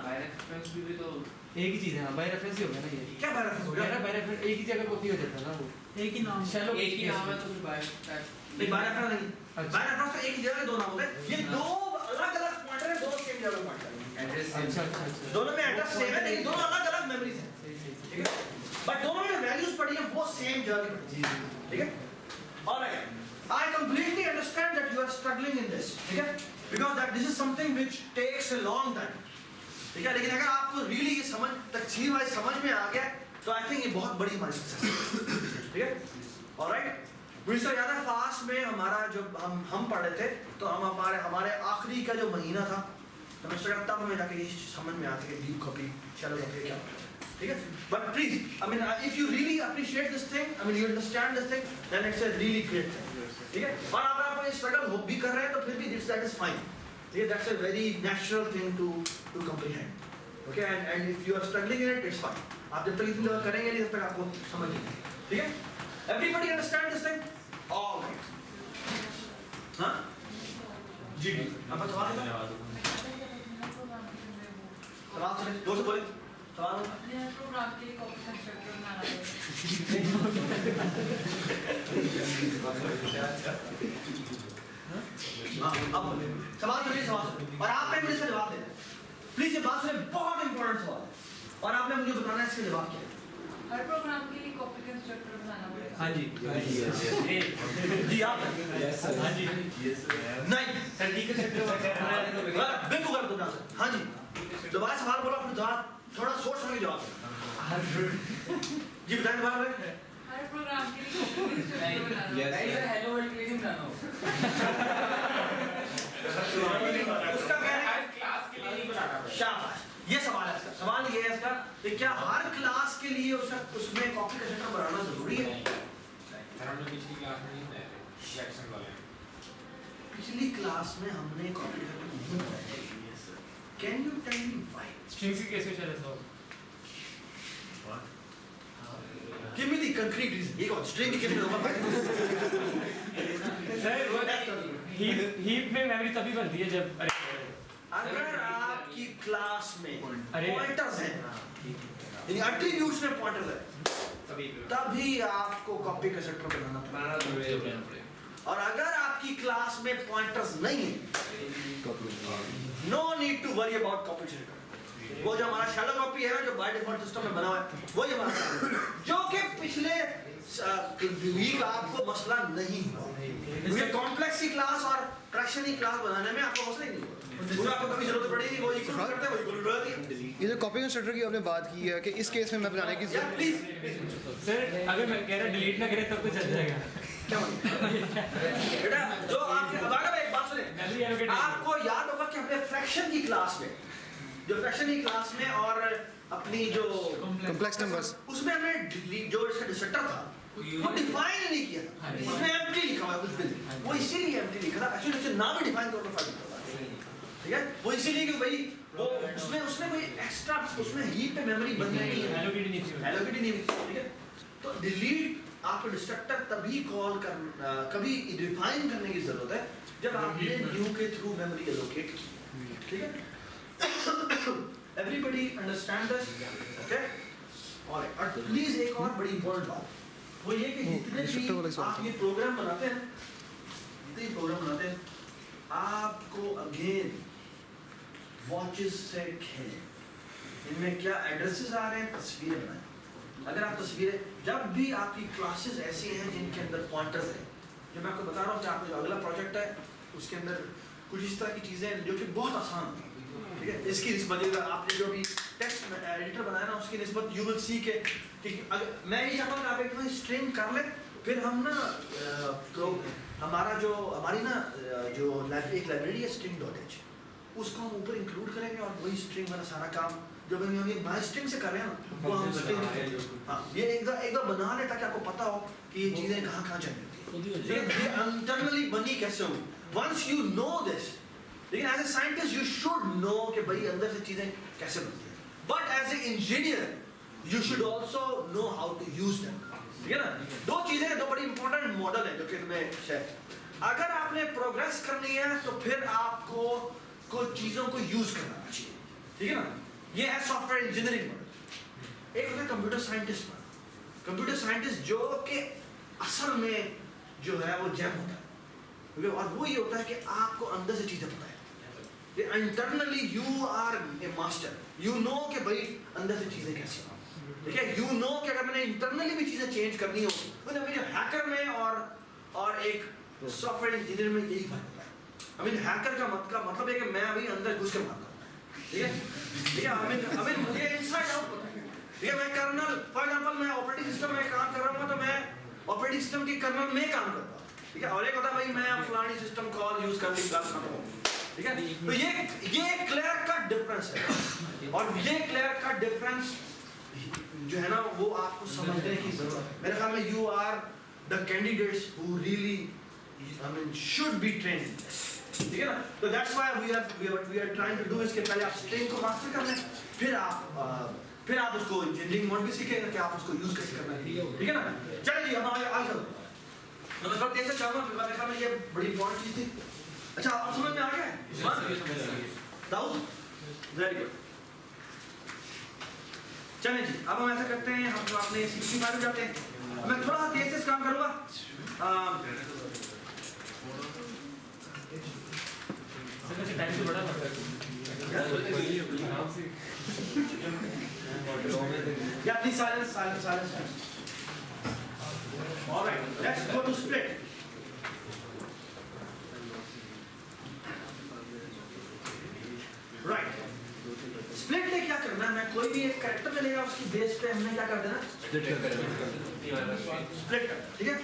एक ही चीज है, बाय रेफरेंस ही हो गया ना ये। क्या बाय रेफरेंस हो यार गया? बाय रेफरेंस एक ही जगह कॉपी हो जाता है ना वो। एक ही नाम चलो एक ही नाम है तो फिर बाय नहीं, बाय रेफरेंस नहीं, बाय रेफरेंस तो एक ही जगह के दो नाम होते हैं, ये दो अलग-अलग पॉइंटर है, दोनों सेम जगह पर पॉइंट कर रहे हैं। अच्छा। दोनों में एड्रेस सेम है, लेकिन दोनों अलग-अलग मेमोरीज हैं, ठीक है? बट दोनों में वैल्यूज पड़ी है वो सेम जगह पर पड़ी है, ठीक है? Alright, I completely understand that you are struggling in this, ठीक है? Because that this is something which takes a long time, ठीक है? लेकिन अगर आपको really ये समझ तकसीर वाइज समझ में आ गया, तो I think ये बहुत बड़ी हमारी सक्सेस है, ठीक है? Alright, मुझे तो याद है फास्ट में हमारा जब हम पढ़ रहे थे, तो हम हमारे आखिरी का जो महीना था, सेमेस्टर का, तब हमें जाके ये समझ में आती है डीप कॉपी, शैलो कॉपी क्या होता है, ठीक है? But please, I mean, if you really appreciate this thing, I mean, you understand this thing, then it's a really great thing, ठीक है? और अगर आप ये स्ट्रगल हो भी कर रहे हैं, तो फिर भी that is fine, ठीक है? That's a very natural thing to comprehend, okay? And if you are struggling in it, it's fine. आप जब तक इतनी जगह करेंगे नहीं, तब तक आपको समझ नहीं आएगी, ठीक है? Everybody understand this thing? All right. हाँ? जी जी। आपका सवाल है? सवाल सुने, दो से बोले। सवाल हो? प्रोग्राम के लिए कॉपी कंस्ट्रक्टर बनाना है। हाँ, अब बोले। सवाल सुनिए, सवाल सुनिए। और आपने मुझे इसका जवाब देना है। प्लीज ये बात सुनिए, बहुत इंपॉर्टेंट सवाल है। और आपने मुझे बताना है इसका जवाब क्या है। हर प्रोग्राम के लिए कॉपी कंस्ट्रक्टर बनाना पड़ेगा। हाँ जी। जी आप हाँ जी। नहीं सर ठीक है सर बिल्कुल कर दो हाँ जी दोबारा सवाल बोला अपने जवाब थोड़ा सोच समझ जवाब जी बताएं दोबारा हर प्रोग्राम के लिए कॉपी कंस्ट्रक्टर बनाना नहीं सर हेलो वर्ल्ड के लिए नहीं बनाना उसका कहना है क्लास के लिए नहीं बनाना शाबाश ये सवाल है इसका सवाल ये है इसका कि क्या हर क्लास के लिए उसमें कॉपी कंस्ट्रक्टर बनाना जरूरी है सर हमने पिछली क्लास में नहीं बनाया सेक्शन वाले पिछली क्लास में हमने कॉपी कंस्ट्रक्टर नहीं बनाया can you tell me why strings की कैसे चले so give me the concrete reason ये कौन स्ट्रिंग की कितने होगा सर हीप में मेमोरी तभी बनती है जब अगर आपकी क्लास में अरे पॉइंटर्स हैं यानी एट्रीब्यूट्स में पॉइंटर्स है तभी आपको कॉपी कंस्ट्रक्टर बनाना पड़ेगा और अगर आपकी क्लास में पॉइंटर्स नहीं है no need to worry about copy constructor वो जो हमारा शैलो कॉपी है जो बाय डिफॉल्ट सिस्टम में बना हुआ है वही हमारा जो कि पिछले वीक आपको मसला नहीं हुआ कॉम्प्लेक्स की क्लास और ट्रैक्शन की क्लास बनाने में आपको मसला ही नहीं हुआ उसमें आपको कभी जरूरत पड़ेगी वो इक्वल करते हैं वो इक्वल करते हैं ये जो कॉपी कंस्ट्रक्टर की आपने बात की है कि इस केस में मैं बनाने की यार प्लीज सर अगर मैं कह रहा डिलीट ना करे तब तो चल जाएगा क्या बेटा जो आपके अगर एक बात सुने आपको याद होगा कि हमने फ्रैक्शन की क्लास में जो फ्रैक्शन की क्लास में और अपनी जो कॉम्प्लेक्स नंबर्स उसमें हमने जो इसका डिस्ट्रक्टर था वो डिफाइन नहीं किया था उसमें एम्प्टी लिखा हुआ है कुछ भी वो इसीलिए एम्प्टी लिखा था एक्चुअली उससे नाम ही डिफाइन करना फायदा था ठीक है वो इसीलिए कि भाई वो उसमें कोई एक्स्ट्रा उसमें हीप पे मेमोरी बन नहीं है एलोकेटेड नहीं ठीक है तो डिलीट आपको डिस्ट्रक्टर तभी कॉल कर कभी डिफाइन करने की जरूरत है जब आपने न्यू के थ्रू मेमोरी एलोकेट की ठीक है everybody understand this okay alright और प्लीज एक और बड़ी इंपॉर्टेंट बात वो ये कि जितने भी आप ये प्रोग्राम बनाते हैं आपको अगेन वॉचेस से खेलें इनमें क्या एड्रेसेस आ रहे हैं तस्वीरें बनाएं अगर आप तस्वीरें जब भी आपकी क्लासेस ऐसी हैं जिनके अंदर पॉइंटर्स हैं जो मैं आपको बता रहा हूँ कि आपका जो अगला प्रोजेक्ट है उसके अंदर कुछ इस तरह की चीज़ें जो कि बहुत आसान है ठीक है इसकी निस्बत आपने जो भी टेक्स्ट एडिटर बनाया ना उसकी निस्बत यू विल सी के अगर मैं ये चाहता हूँ कि आप एक स्ट्रिंग कर लें फिर हम ना तो हमारी ना जो एक लाइब्रेरी है string.h उसको हम ऊपर इंक्लूड करेंगे और वही स्ट्रिंग वाला सारा काम जब हम ये बाय स्ट्रिंग से कर रहे हैं ना वो हम स्ट्रिंग हाँ ये एक दो बना ले ताकि आपको पता हो कि ये चीजें कहाँ चाहिए होती है ये इंटरनली बनी कैसे होंगी वंस यू नो दिस लेकिन as a scientist you should know कि भाई अंदर से चीजें कैसे बनती हैं but as a engineer you should also know how to use them ठीक है ना दो चीजें दो बड़ी इंपॉर्टेंट मॉडल है जो कि तुम्हें शेयर अगर आपने प्रोग्रेस करनी है तो फिर आपको कुछ चीजों को यूज करना चाहिए ठीक है ना ये है सॉफ्टवेयर इंजीनियरिंग मॉडल एक होता है कंप्यूटर साइंटिस्ट कंप्यूटर साइंटिस्ट जो कि असल में जो है वो जैम होता है और वो ये होता है कि आपको अंदर से चीजें पता है internally you are a master you know कि भाई अंदर से चीजें कैसे ठीक है यू नो कि अगर मैंने इंटरनली भी चीजें चेंज करनी हो तो मुझे हैकर में और एक सॉफ्टवेयर इंजीनियर में यही फर्क होता है आई मीन हैकर का मतलब है कि मैं अभी अंदर घुस के मारता हूँ ठीक है आई मीन मुझे इनसाइड आउट पता है ठीक है मैं कर्नल फॉर एग्जांपल मैं ऑपरेटिंग सिस्टम में काम कर रहा हूँ तो मैं ऑपरेटिंग सिस्टम के कर्नल में काम करता हूँ ठीक है और एक होता है भाई मैं फलानी सिस्टम कॉल यूज कर ली ठीक है तो ये क्लियर कट डिफरेंस है और ये क्लियर कट डिफरेंस जो है ना वो आपको समझने की जरूरत है मेरे ख्याल में you are the candidates who really I mean should be trained ठीक है ना तो that's why we are trying to do इसके पहले आप स्ट्रिंग को मास्टर कर लें फिर आप उसको इंजीनियरिंग मोड भी सीखेंगे कि आप उसको यूज कैसे करना है ठीक है ना चलिए हम आगे चलते हैं मैं मतलब कैसे चाहूंगा मेरे ख्याल में ये बड़ी इंपॉर्टेंट चीज थी अच्छा आप समझ में आ गया दाऊद वेरी गुड चलें जी अब हम ऐसा करते हैं हम अपने सीखने बारे में जाते हैं मैं थोड़ा सा तेज से काम करूंगा या please silence alright let's go to split right split में क्या करना है मैं कोई भी एक कैरेक्टर चलेगा उसकी बेस पे हमने क्या कर देना स्प्लिट ठीक है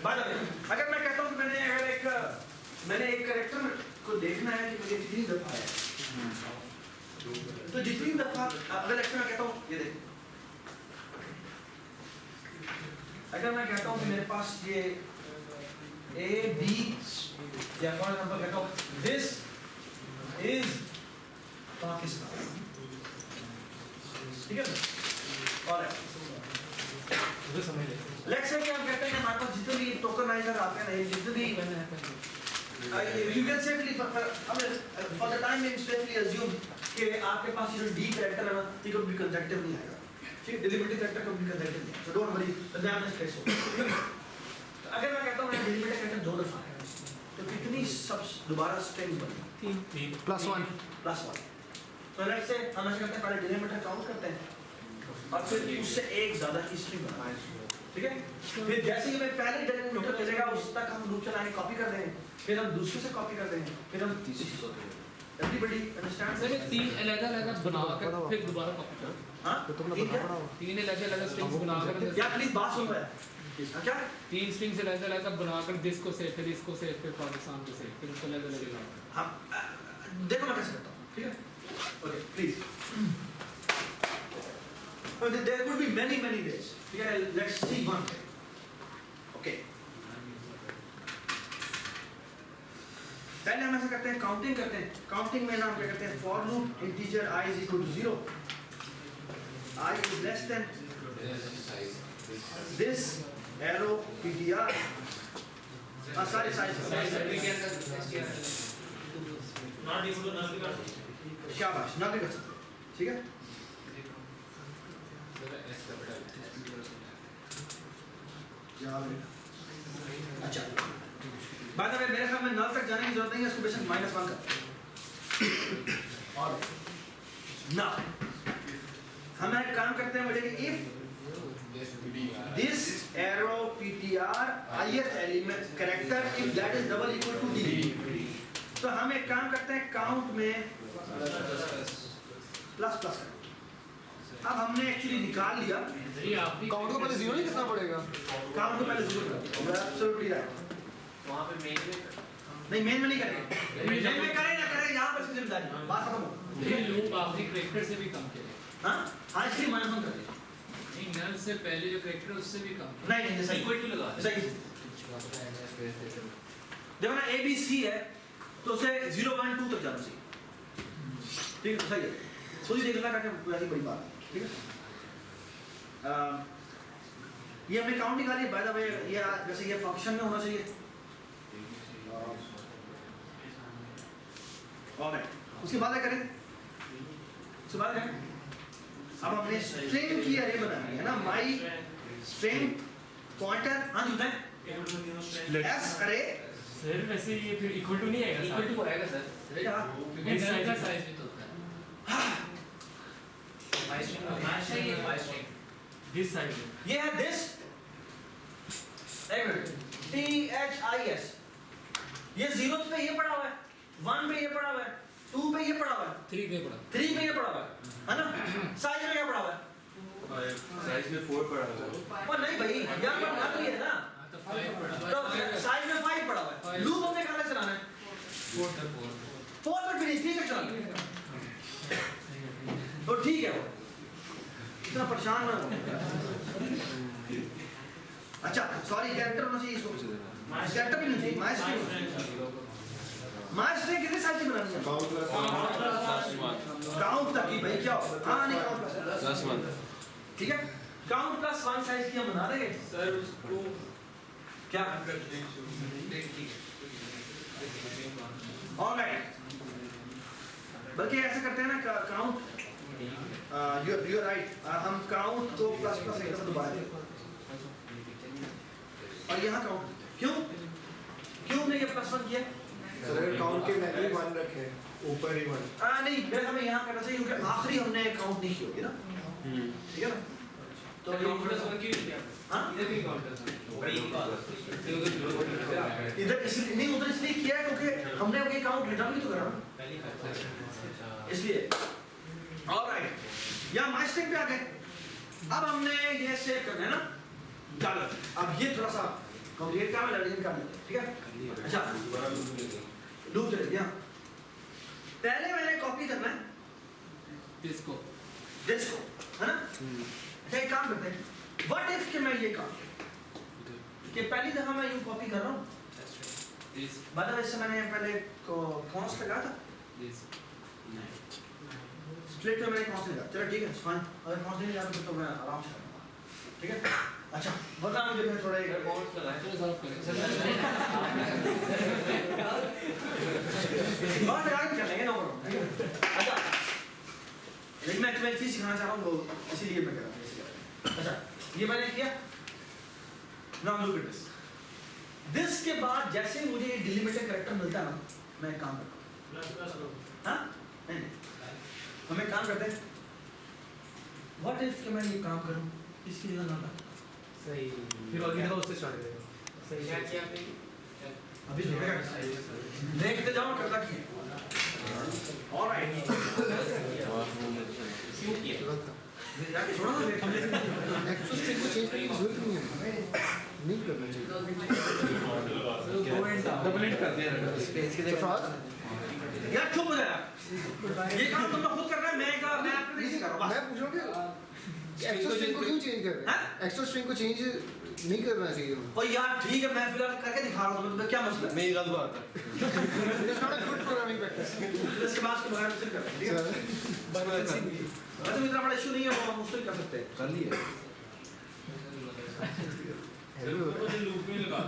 बाय द वे अगर मैं कहता हूं कि मैंने एक कैरेक्टर को देखना है कि मुझे कितनी दफा है तो जितनी दफा अगर मैं कहता हूं ये देख अगर मैं कहता हूं कि मेरे पास ये A B या फॉर एग्जांपल कहता हूं दिस इज पाकिस्तान ठीक है और लेट्स से कि हम कहते हैं कि हमारे पास जितने भी टोकनाइजर आते हैं जितने भी you can safely for the time being safely assume कि आपके पास ये जो D कैरेक्टर है ना ये कभी कंजक्टिव नहीं आएगा ठीक है डिलिमिटेड कैरेक्टर कभी कंजक्टिव नहीं so don't worry the name is space तो अगर मैं कहता हूं मैं डिलिमिटेड कैरेक्टर दो दफा है तो कितनी सब दोबारा स्ट्रिंग्स बनी +1 तो लेट्स से हम ऐसा करते हैं पहले डिलिमिटर काउंट करते हैं और फिर उससे एक ज्यादा की स्ट्रिंग बनाएं ठीक है फिर जैसे ही मैं पहले डिलिमिटर मिलेगा उस तक हम लूप चलाएंगे कॉपी कर देंगे फिर हम दूसरे से कॉपी कर देंगे फिर हम तीसरी से एवरीबॉडी अंडरस्टैंड सर ये तीन अलग-अलग बनाकर फिर दोबारा कॉपी करो हां तीन अलग-अलग स्ट्रिंग्स बनाकर क्या प्लीज बात सुन रहा है क्या तीन स्ट्रिंग्स अलग-अलग बनाकर दिस को सेव फिर इसको सेव फिर पाकिस्तान को सेव फिर उसको अलग-अलग बनाओ हां देखो मैं कैसे करता हूं ठीक है okay please there could be many ways okay let's see one way okay पहले हम ऐसा करते हैं काउंटिंग करते हैं काउंटिंग में हम क्या करते हैं for loop integer I is equal to 0 I is less than this arrow ptr sorry not equal to null कर शाबाश ना भी कर सकते ठीक है अच्छा बाद में मेरे ख्याल में नल तक जाने की जरूरत नहीं है इसको बेशक -1 कर और ना हम एक काम करते हैं बेटे कि if this arrow ptr ith element character if that is double equal to d तो हम एक काम करते हैं काउंट में प्लस अब हमने एक्चुअली निकाल लिया काउंट को पहले 0 नहीं करना पड़ेगा काउंट को पहले 0 कर दो एब्सोल्युटली राइट वहां पे मेन में नहीं मेन में नहीं करेंगे मेन में करें ना करें यहां पर जिम्मेदारी बात खत्म हो ये लूप आखिरी कैरेक्टर से भी कम करें हाँ हाँ इसलिए माइनस 1 कर दिया नहीं नल से पहले जो कैरेक्टर है उससे भी कम नहीं नहीं सही इक्वल टू लगा सही देखो ना ए बी सी है तो उसे 0 1 2 तक जाना चाहिए ठीक है तो सही है सोचिए देखना का वैसी बड़ी बात है ठीक है ये हमने काउंट निकाली बाय द वे ये जैसे ये फंक्शन में होना चाहिए ऑलराइट उसके बाद क्या करें उसके बाद करें अब हमने स्ट्रिंग की अरे बनानी है ना माय स्ट्रिंग पॉइंटर हाँ जुटा है एस अरे सर वैसे ये फिर इक्वल टू नहीं आएगा इक्वल टू आएगा सर क्या क्योंकि नल का साइज भी तो होता है दिस साइड ये है दिस एक minute T H I S ये 0 पे ये पड़ा हुआ है 1 पे ये पड़ा हुआ है 2 पे ये पड़ा हुआ है 3 पे पड़ा 3 पे ये पड़ा हुआ है ना साइज में क्या पड़ा हुआ है साइज में 4 पड़ा हुआ है और नहीं भाई यहाँ पर ना तो ये है ना हाँ तो 5 पड़ा तो साइज में 5 पड़ा हुआ है लूप हमने कहाँ से चलाना है 4 पर भी नहीं 3 पे चलाना है तो ठीक है वो इतना परेशान ना हो अच्छा सॉरी कैरेक्टर होना चाहिए इसको कैरेक्टर भी नहीं चाहिए मास्टर कितने साल की बनानी है काउंट तक की भाई क्या हाँ नहीं काउंट प्लस ठीक है काउंट प्लस 1 साइज की हम बना देंगे सर उसको क्या ऑलराइट बल्कि ऐसा करते हैं ना काउंट यू आर राइट हम काउंट को प्लस प्लस एक दोबारा दें और यहाँ काउंट क्यों क्यों हमने ये प्लस 1 किया सर काउंट के मैंने 1 रखे ऊपर ही 1 नहीं मेरे हमें यहाँ करना चाहिए क्योंकि आखिरी हमने काउंट नहीं की होगी ना ठीक है ना तो काउंट प्लस 1 की हाँ इधर भी काउंट प्लस 1 इधर इसलिए नहीं उधर इसलिए किया है क्योंकि हमने अभी काउंट रिटर्न भी तो करा ना इसलिए ऑलराइट यहाँ माय स्ट्रिंग पे आ गए अब हमने ये सेव करना है ना चलो अब ये थोड़ा सा कॉम्प्लिकेट काम है लेकिन काम है ठीक है अच्छा लूप चले गया पहले मैंने कॉपी करना है इसको दिस को है ना अच्छा एक काम करते हैं व्हाट इफ कि मैं ये काम कि पहली दफा मैं यूं कॉपी कर रहा हूँ मतलब इससे मैंने पहले को कॉन्स लगा था स्प्लिट में मैंने कॉन्स लगा चलो ठीक है फाइन अगर कॉन्स नहीं लगा तो मैं आराम से करूँगा ठीक है अच्छा बता मुझे मैं थोड़ा एक काउंट लगाए चलो सॉल्व करें और लगा के चलेंगे नो प्रॉब्लम अच्छा लेकिन मैं तुम्हें एक चीज सिखाना चाह रहा हूँ वो इसीलिए मैं कर रहा हूँ अच्छा ये मैंने किया नाउ लुक एट दिस के बाद जैसे ही मुझे ये डिलीमिटर कैरेक्टर मिलता है ना मैं एक काम करता हूँ हाँ नहीं हम एक काम करते हैं व्हाट इफ कि मैं ये काम करूँ इसकी जगह ना सही फिर अगली दफा उससे स्टार्ट करेगा सही क्या किया आपने अभी देखते जाओ करता क्या ऑलराइट क्यों किया जाके छोड़ो ना एक्चुअली स्ट्रिंग को चेंज करने की जरूरत नहीं है नहीं करना चाहिए डबल हिट कर दिया स्पेस की जगह यार चुप हो जा ये काम तुम लोग खुद कर रहे हैं मैं आपको नहीं सिखा रहा हूँ मैं पूछ रहा हूँ कि एक्स्ट्रा स्ट्रिंग को क्यों चेंज कर रहे हैं एक्स्ट्रा स्ट्रिंग को चेंज नहीं करना चाहिए और यार ठीक है मैं फिलहाल करके दिखा रहा हूँ तुम्हें क्या मसला है मेरी गलत बात है It's not a good programming practice. इसके बाद के बगैर फिर कर ठीक है वैसे इतना बड़ा इशू नहीं है वो हम उससे कर सकते हैं कर लिया मुझे लूप में लगा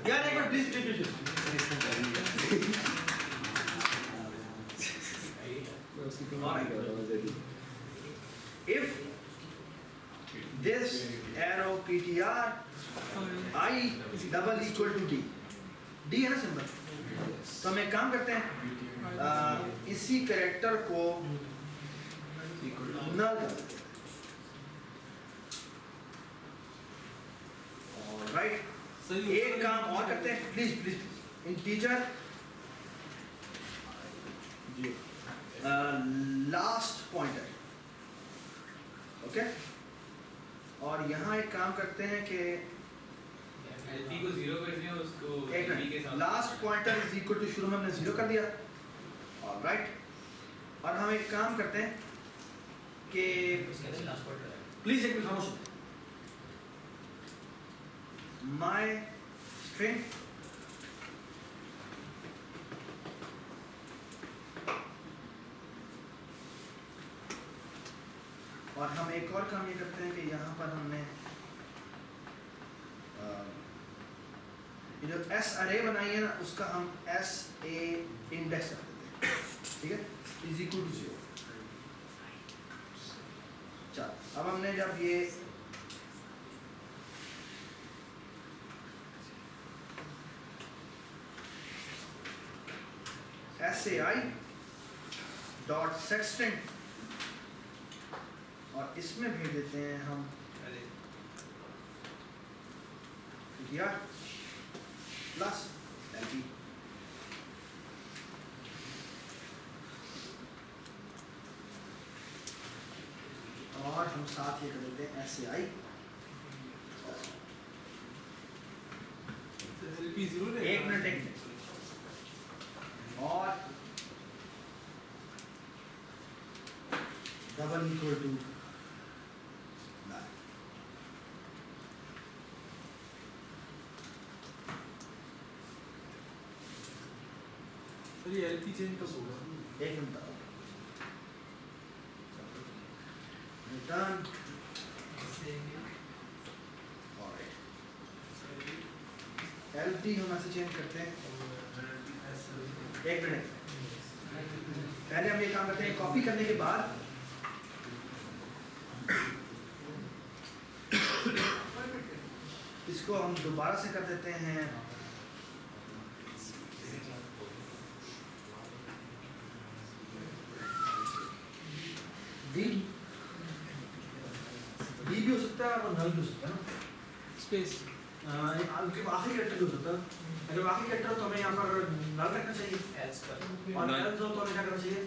यार एक बार please please if this arrow ptr I double equal to d d है ना सिंबल तो हम एक काम करते हैं इसी कैरेक्टर को नल कर देते हैं राइट एक काम और करते हैं please please in teacher last pointer okay और यहाँ एक काम करते हैं कि एलपी को 0 कर दिया उसको एक बी के साथ last pointer is equal to, शुरू में हमने 0 कर दिया, ऑलराइट। और हम एक काम करते हैं कि प्लीज एक मिनट खामोश, माय स्ट्रिंग और हम एक और काम ये करते हैं कि यहाँ पर हमने ये जो S अरे बनाई है ना, उसका हम SA इंडेक्स रख देते हैं, ठीक है, इज इक्वल टू 0। चल अब हमने जब ये SAI डॉट सेट स्ट्रिंग और इसमें भेज देते हैं हम यार प्लस LP, और हम साथ ये कर देते हैं SAI एक मिनट और डबल इक्वल टू सर ये LP चेंज कब होगा? एक मिनट रिटर्न, LP हम ऐसे चेंज करते हैं, एक मिनट पहले हम ये काम करते हैं, कॉपी करने के बाद इसको हम दोबारा से कर देते हैं डी भी हो सकता है और नल भी हो सकता है ना, स्पेस आखिरी कैरेक्टर भी हो सकता है। अगर आखिरी कैरेक्टर तो हमें यहाँ पर नल रखना चाहिए और नल हो तो हमें क्या करना चाहिए,